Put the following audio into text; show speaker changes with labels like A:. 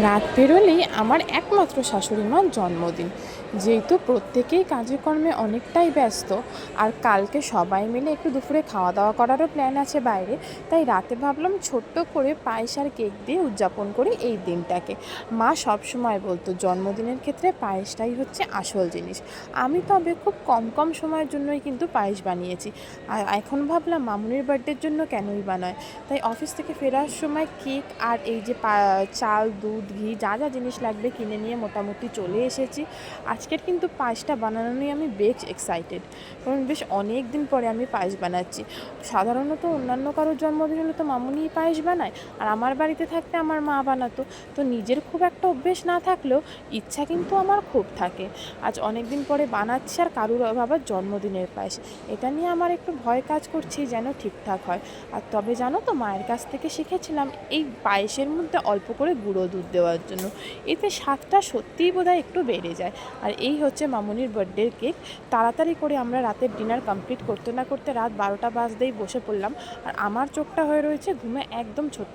A: রাত পেরোলেই আমার একমাত্র শাশুড়ি মার জন্মদিন। যেহেতু প্রত্যেকেই কাজে কর্মে অনেকটাই ব্যস্ত, আর কালকে সবাই মিলে একটু দুপুরে খাওয়া দাওয়া করারও প্ল্যান আছে বাইরে, তাই রাতে ভাবলাম ছোট্ট করে পায়েস আর কেক দিয়ে উদযাপন করি এই দিনটাকে। মা সব সময় বলতো জন্মদিনের ক্ষেত্রে পায়েসটাই হচ্ছে আসল জিনিস। আমি তবে খুব কম কম সময়ের জন্যই কিন্তু পায়েস বানিয়েছি। আর এখন ভাবলাম মামুনির বার্থডের জন্য কেনই বানায়। তাই অফিস থেকে ফেরার সময় কেক আর এই যে চাল, দুধ, ঘি যা যা জিনিস লাগবে কিনে নিয়ে মোটামুটি চলে এসেছি। আজকের কিন্তু পায়েসটা বানানো নিয়ে আমি বেশ এক্সাইটেড, কারণ বেশ অনেক দিন পরে আমি পায়েস বানাচ্ছি। সাধারণত অন্যান্য কারোর জন্মদিন হলে তো মামুনিই পায়েস বানায়, আর আমার বাড়িতে থাকতে আমার মা বানাতো। তো নিজের খুব একটা অভ্যেস না থাকলেও ইচ্ছা কিন্তু আমার খুব থাকে। আজ অনেক দিন পরে বানাচ্ছি, আর কারুর বাবার জন্মদিনের পায়েস। এটা নিয়ে আমার একটু ভয় কাজ করছে যেন ঠিকঠাক হয়। আর তবে জানো তো, মায়ের কাছ থেকে শিখেছিলাম এই পায়েসের মধ্যে অল্প করে গুঁড়ো দুধ দেওয়ার জন্য। এতে স্বাদটা সত্যিই বোধহয় একটু বেড়ে যায়। আর এই হচ্ছে মামুনির বার্থডের কেক। তাড়াতাড়ি করে আমরা রাতের ডিনার কমপ্লিট করতে না করতে রাত 12টা বাজতেই বসে পড়লাম। আর আমার চোখটা হয়ে রয়েছে ঘুমে একদম ছোট্ট।